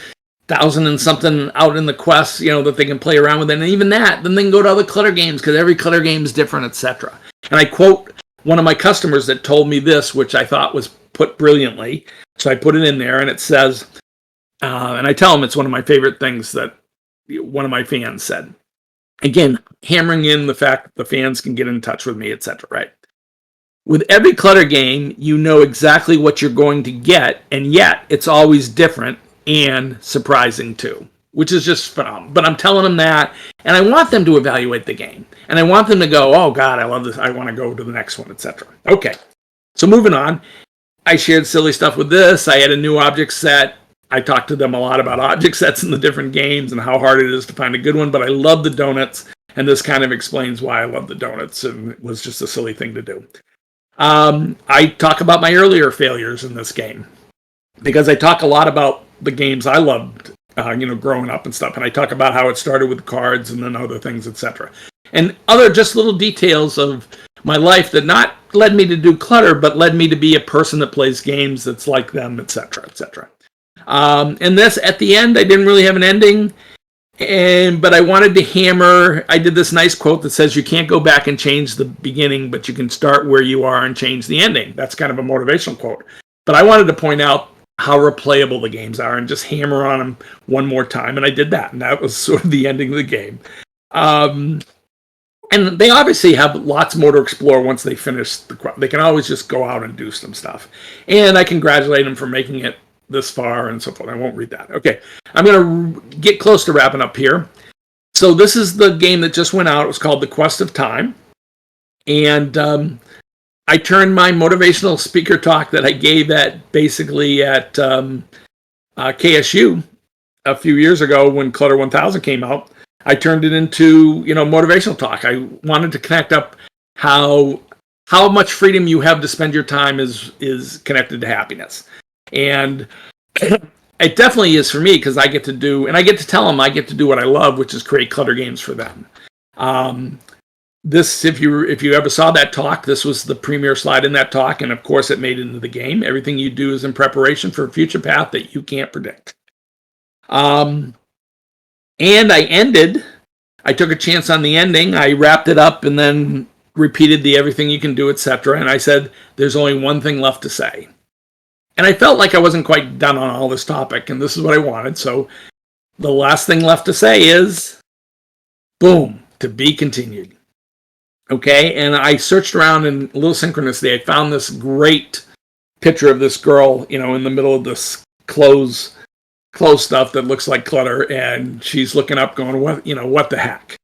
1,000 and something out in the quest, that they can play around with. And even that, then they can go to other Clutter games, because every Clutter game is different, etc. And I quote one of my customers that told me this, which I thought was put brilliantly. So I put it in there, and it says, and I tell them it's one of my favorite things that one of my fans said. Again, hammering in the fact that the fans can get in touch with me, etc. Right? With every Clutter game, you know exactly what you're going to get, and yet it's always different and surprising too, which is just phenomenal. But I'm telling them that, and I want them to evaluate the game, and I want them to go, oh God, I love this, I want to go to the next one, etc. Okay, so moving on, I shared silly stuff with this. I had a new object set. I talked to them a lot about object sets in the different games and how hard it is to find a good one, but I love the donuts, and this kind of explains why I love the donuts, and it was just a silly thing to do. I talk about my earlier failures in this game. because I talk a lot about the games I loved, growing up and stuff, and I talk about how it started with cards and then other things, etc. And other just little details of my life that not led me to do clutter, but led me to be a person that plays games that's like them, etc., etc. And this, at the end, I didn't really have an ending, but I wanted to hammer. I did this nice quote that says, "You can't go back and change the beginning, but you can start where you are and change the ending." That's kind of a motivational quote. But I wanted to point out how replayable the games are and just hammer on them one more time, and I did that, and that was sort of the ending of the game. And they obviously have lots more to explore once they finish they can always just go out and do some stuff. And I congratulate them for making it this far and so forth. I won't read that. Okay, I'm going to get close to wrapping up here. So this is the game that just went out. It was called The Quest of Time. And I turned my motivational speaker talk that I gave at KSU a few years ago when Clutter 1000 came out. I turned it into, motivational talk. I wanted to connect up how much freedom you have to spend your time is connected to happiness. And it definitely is for me, because I get to do, and I get to tell them I get to do what I love, which is create clutter games for them. This, if you ever saw that talk, this was the premier slide in that talk, and of course it made it into the game. Everything you do is in preparation for a future path that you can't predict. And I took a chance on the ending. I wrapped it up and then repeated the everything you can do, etc. And I said, there's only one thing left to say. And I felt like I wasn't quite done on all this topic, and this is what I wanted. So the last thing left to say is, boom, to be continued. Okay, and I searched around in a little synchronicity. I found this great picture of this girl, in the middle of this clothes stuff that looks like clutter, and she's looking up going, what the heck?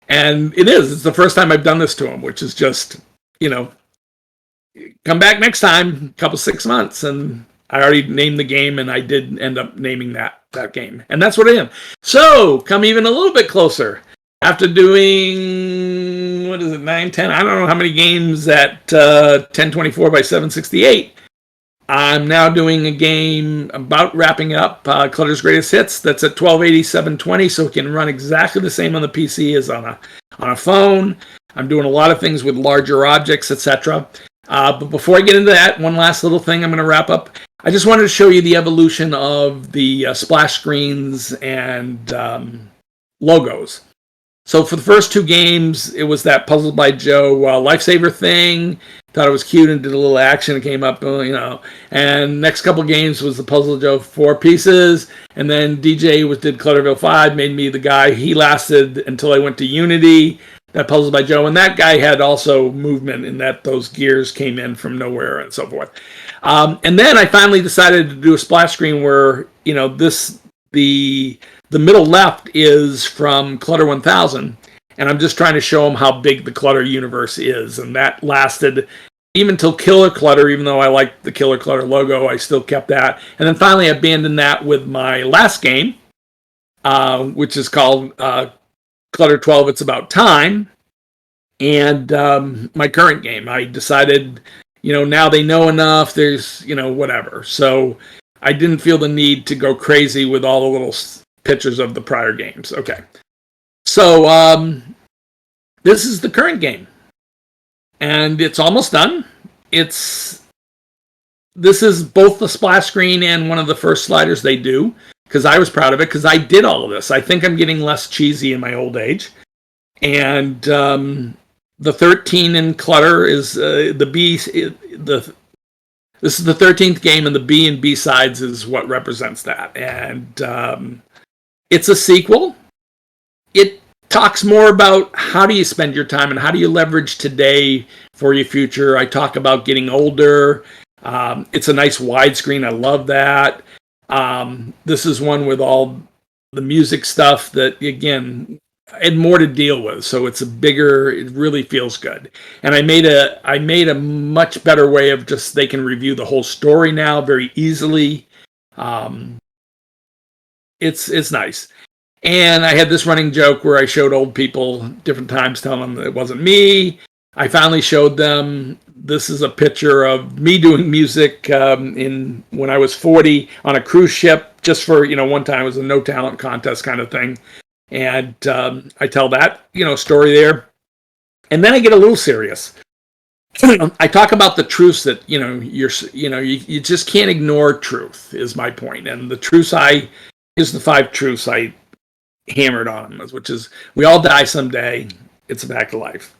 And it's the first time I've done this to him, which is just, come back next time, couple 6 months. And I already named the game, and I did end up naming that game. And that's what I am. So come even a little bit closer. After doing, 9, 10, I don't know how many games at 1024 by 768, I'm now doing a game about wrapping up Clutter's Greatest Hits. That's at 1280, 720, so it can run exactly the same on the PC as on a phone. I'm doing a lot of things with larger objects, etc. But before I get into that, one last little thing I'm going to wrap up. I just wanted to show you the evolution of the splash screens and logos. So for the first 2 games, it was that Puzzled by Joe lifesaver thing. Thought it was cute and did a little action. It came up, And next couple games was the Puzzle Joe 4 pieces. And then DJ did Clutterville 5, made me the guy. He lasted until I went to Unity, that Puzzled by Joe. And that guy had also movement in that those gears came in from nowhere and so forth. And then I finally decided to do a splash screen where, the middle left is from Clutter 1000, and I'm just trying to show them how big the Clutter universe is, and that lasted even till Killer Clutter. Even though I liked the Killer Clutter logo, I still kept that, and then finally abandoned that with my last game, which is called Clutter 12, It's About Time, and my current game. I decided, now they know enough, there's, whatever, so I didn't feel the need to go crazy with all the little pictures of the prior games. Okay. So this is the current game. And it's almost done. This is both the splash screen and one of the first sliders they do, because I was proud of it, because I did all of this. I think I'm getting less cheesy in my old age. And the 13 in Clutter is the B. This is the 13th game, and the B and B sides is what represents that. And it's a sequel. It talks more about how do you spend your time and how do you leverage today for your future. I talk about getting older. It's a nice widescreen. I love that. This is one with all the music stuff that, again, I had more to deal with, so it's it really feels good. And I made a much better way of just, they can review the whole story now very easily. It's nice. And I had this running joke where I showed old people different times, telling them that it wasn't me. I finally showed them This is a picture of me doing music in when I was 40 on a cruise ship, just for, one time. It was a no talent contest kind of thing. And I tell that, story there. And then I get a little serious. I talk about the truths that, you just can't ignore truth, is my point. And the truths here's the 5 truths I hammered on them, which is we all die someday. It's a fact of life.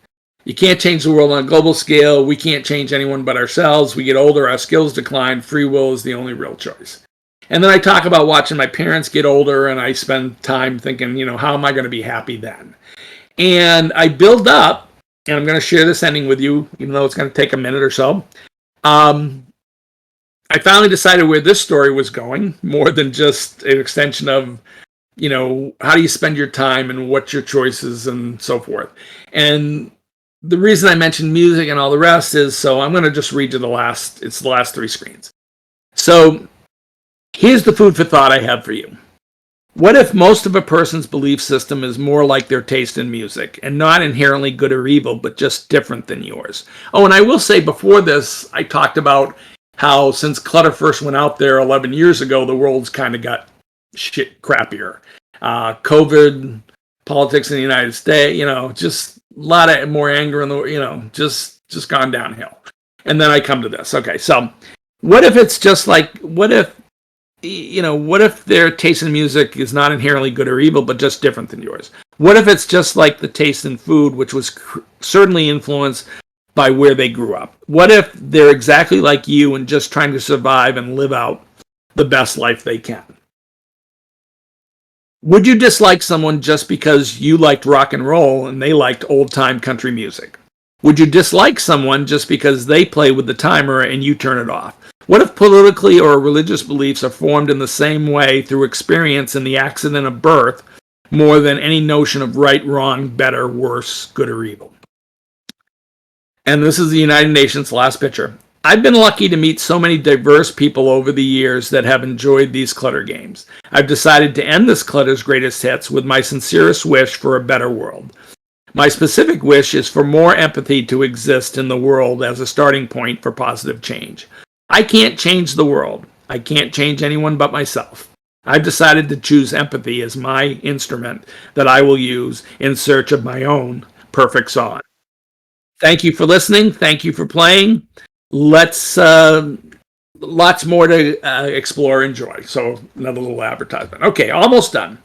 You can't change the world on a global scale. We can't change anyone but ourselves. We get older, our skills decline. Free will is the only real choice. And then I talk about watching my parents get older, and I spend time thinking, how am I going to be happy then? And I build up, and I'm going to share this ending with you, even though it's going to take a minute or so. I finally decided where this story was going, more than just an extension of, how do you spend your time and what's your choices and so forth. And the reason I mentioned music and all the rest is, so I'm going to just read you the last 3 screens. So here's the food for thought I have for you. What if most of a person's belief system is more like their taste in music, and not inherently good or evil, but just different than yours? Oh, and I will say before this, I talked about how since Clutter first went out there 11 years ago, the world's kind of got shit crappier. COVID, politics in the United States, just a lot of more anger in the, just gone downhill. And then I come to this. Okay, so what if it's just like, what if their taste in music is not inherently good or evil, but just different than yours? What if it's just like the taste in food, which was certainly influenced by where they grew up? What if they're exactly like you and just trying to survive and live out the best life they can? Would you dislike someone just because you liked rock and roll and they liked old-time country music? Would you dislike someone just because they play with the timer and you turn it off? What if politically or religious beliefs are formed in the same way through experience and the accident of birth more than any notion of right, wrong, better, worse, good, or evil? And this is the United Nations last picture. I've been lucky to meet so many diverse people over the years that have enjoyed these Clutter games. I've decided to end this Clutter's Greatest Hits with my sincerest wish for a better world. My specific wish is for more empathy to exist in the world as a starting point for positive change. I can't change the world. I can't change anyone but myself. I've decided to choose empathy as my instrument that I will use in search of my own perfect song. Thank you for listening. Thank you for playing. Let's lots more to explore and enjoy. So another little advertisement. Okay, almost done.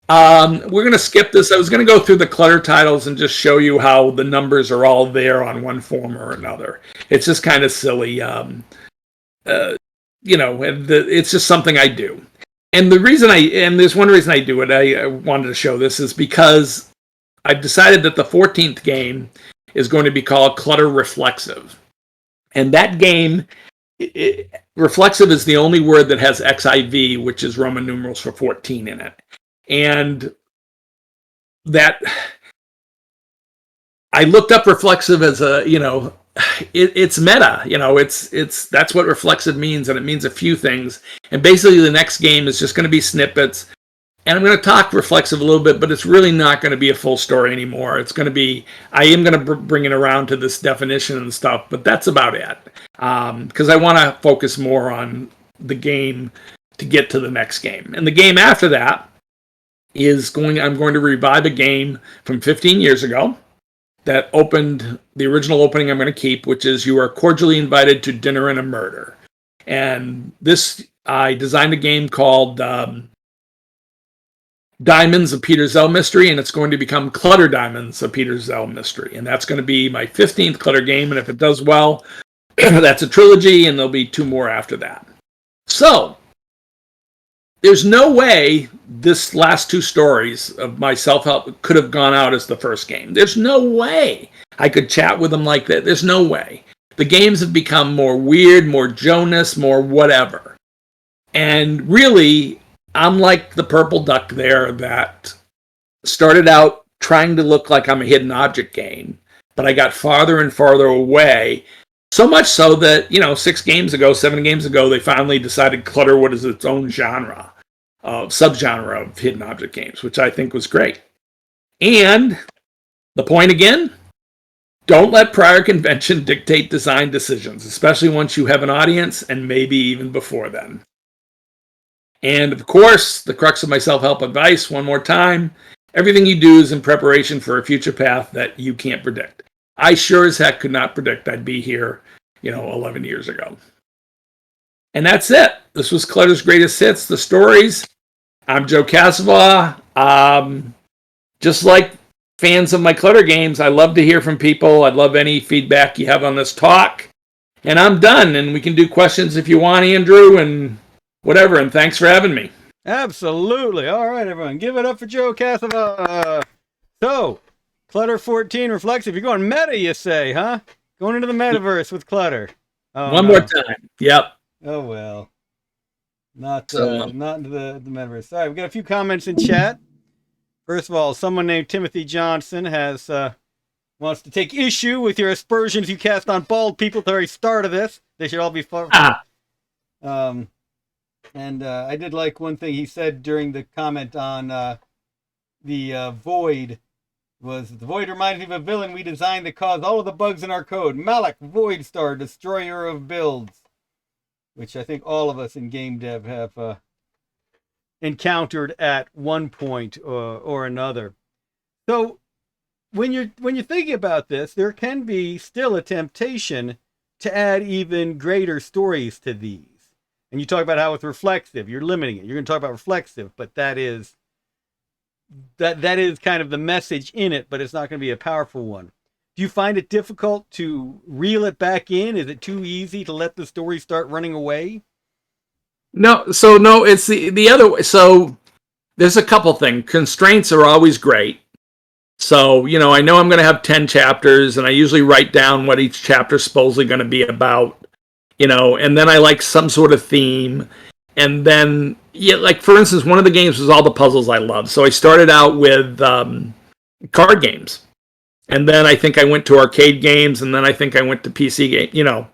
We're going to skip this. I was going to go through the Clutter titles and just show you how the numbers are all there on one form or another. It's just kind of silly. It's just something I do. And there's one reason I do it, I wanted to show this, is because I've decided that the 14th game is going to be called Clutter Reflexive. And that game, reflexive is the only word that has XIV, which is Roman numerals for 14 in it. And that, I looked up reflexive as it's meta, that's what reflexive means, and it means a few things. And basically the next game is just going to be snippets. And I'm going to talk reflexive a little bit, but it's really not going to be a full story anymore. It's going to be, I am going to bring it around to this definition and stuff, but that's about it. Because I want to focus more on the game to get to the next game. And the game after that I'm going to revive a game from 15 years ago that opened, the original opening I'm going to keep, which is You Are Cordially Invited to Dinner and a Murder. And this, I designed a game called Diamonds, a Peter Zell Mystery, and it's going to become Clutter Diamonds, a Peter Zell Mystery. And that's going to be my 15th Clutter game, and if it does well, that's a trilogy, and there'll be 2 more after that. So, there's no way this last 2 stories of my self-help could have gone out as the first game. There's no way I could chat with them like that. There's no way. The games have become more weird, more Jonas, more whatever. And really, I'm like the purple duck there that started out trying to look like I'm a hidden object game, but I got farther and farther away. So much so that, 7 games ago, they finally decided Clutter was its own genre, subgenre of hidden object games, which I think was great. And the point again, Don't let prior convention dictate design decisions, especially once you have an audience and maybe even before then. And of course, the crux of my self-help advice, one more time, everything you do is in preparation for a future path that you can't predict. I sure as heck could not predict I'd be here, 11 years ago. And that's it. This was Clutter's Greatest Hits, the stories. I'm Joe Casava. Just like fans of my Clutter games, I love to hear from people. I'd love any feedback you have on this talk. And I'm done, and we can do questions if you want, Andrew, and whatever, and thanks for having me. Absolutely. All right, everyone. Give it up for Joe Casava. So, Clutter 14 Reflexive. You're going meta, you say, huh? Going into the metaverse with Clutter. Oh, One more time. Yep. Oh, well. Not into the metaverse. All right, we got a few comments in chat. First of all, someone named Timothy Johnson wants to take issue with your aspersions you cast on bald people at the very start of this. They should all be far. And I did like one thing he said during the comment on the Void. Was the Void reminded me of a villain we designed that caused all of the bugs in our code. Malak, Void Star, destroyer of builds. Which I think all of us in game dev have encountered at one point or another. So when you're thinking about this, there can be still a temptation to add even greater stories to these. And you talk about how it's reflexive. You're limiting it. You're going to talk about reflexive, but that is kind of the message in it, but it's not going to be a powerful one. Do you find it difficult to reel it back in? Is it too easy to let the story start running away? No, it's the other way. So there's a couple things. Constraints are always great. So, I know I'm going to have 10 chapters, and I usually write down what each chapter is supposedly going to be about, and then I like some sort of theme. And then, like, for instance, one of the games was all the puzzles I love. So I started out with card games. And then I think I went to arcade games, and then I think I went to PC games.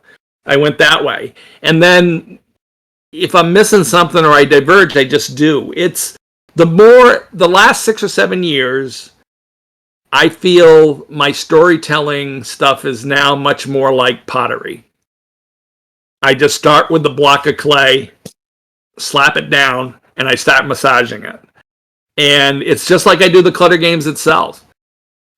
I went that way. And then if I'm missing something or I diverge, I just do. It's the last 6 or 7 years, I feel my storytelling stuff is now much more like pottery. I just start with the block of clay, slap it down, and I start massaging it. And it's just like I do the Clutter games itself.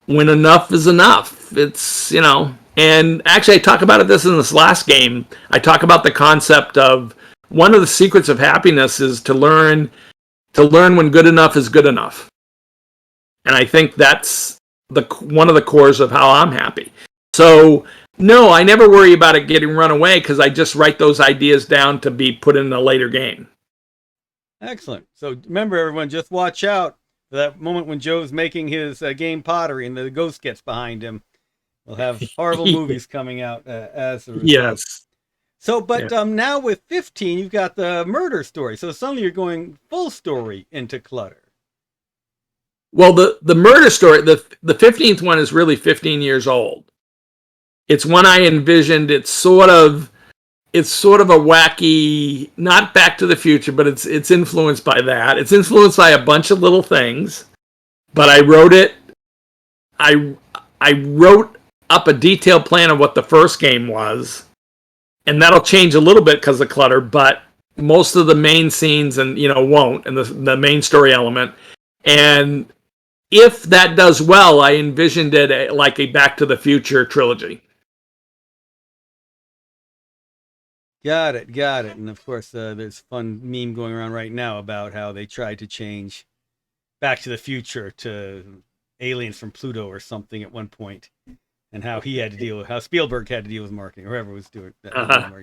When enough is enough, it's, and actually I talk about this in this last game. I talk about the concept of one of the secrets of happiness is to learn when good enough is good enough. And I think that's one of the cores of how I'm happy. So, no, I never worry about it getting run away because I just write those ideas down to be put in a later game. Excellent. So remember, everyone, just watch out for that moment when Joe's making his game pottery and the ghost gets behind him. We'll have horrible movies coming out as a result. Yes. So, but now with 15, you've got the murder story. So suddenly you're going full story into Clutter. Well, the murder story, the 15th one is really 15 years old. It's one I envisioned. It's sort of a wacky, not Back to the Future, but it's influenced by that. It's influenced by a bunch of little things. But I wrote it. I wrote up a detailed plan of what the first game was. And that'll change a little bit because of Clutter, but most of the main scenes and won't, and the main story element. And if that does well, I envisioned it like a Back to the Future trilogy. Got it. And of course, there's a fun meme going around right now about how they tried to change Back to the Future to aliens from Pluto or something at one point. And how he had to deal with, how Spielberg had to deal with marketing, or whoever was doing that.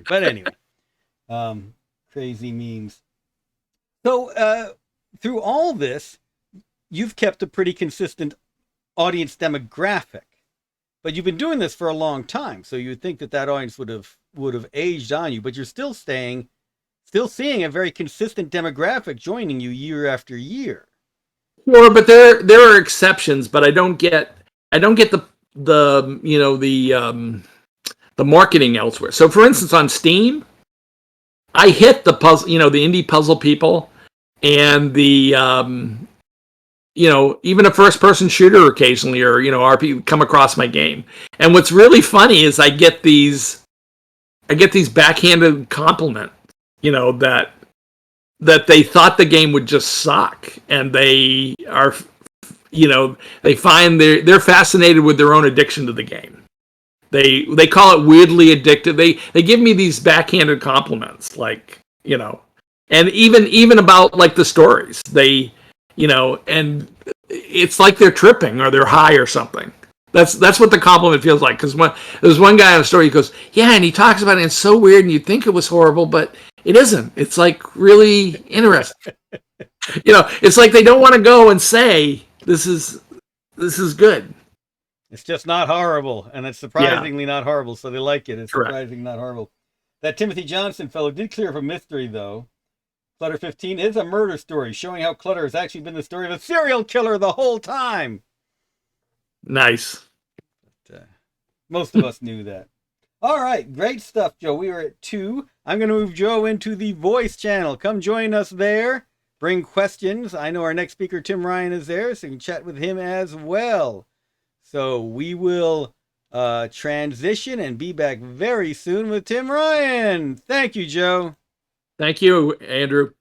But anyway, crazy memes. So through all this, you've kept a pretty consistent audience demographic, but you've been doing this for a long time. So you would think that audience would have aged on you, but you're still seeing a very consistent demographic joining you year after year. Sure, but there are exceptions, but I don't get the marketing elsewhere. So for instance, on Steam, I hit the puzzle, the indie puzzle people and the even a first-person shooter occasionally, or RP come across my game. And what's really funny is I get these backhanded compliments, that they thought the game would just suck, and they are, they find they're fascinated with their own addiction to the game. They call it weirdly addictive. They give me these backhanded compliments, like, and even about like the stories. And it's like they're tripping or they're high or something. That's what the compliment feels like. Because there's one guy on a story, he goes, yeah, and he talks about it, and it's so weird, and you'd think it was horrible, but it isn't. It's like really interesting. It's like they don't want to go and say this is good. It's just not horrible, and it's surprisingly not horrible, so they like it. It's Correct. surprisingly not horrible. That Timothy Johnson fellow did clear up a mystery, though. Clutter 15 is a murder story, showing how Clutter has actually been the story of a serial killer the whole time. Nice. But, most of us knew that. All right, great stuff, Joe. We are at 2. I'm going to move Joe into the voice channel. Come join us there. Bring questions. I know our next speaker, Tim Ryan, is there, so you can chat with him as well. So we will transition and be back very soon with Tim Ryan. Thank you, Joe. Thank you, Andrew.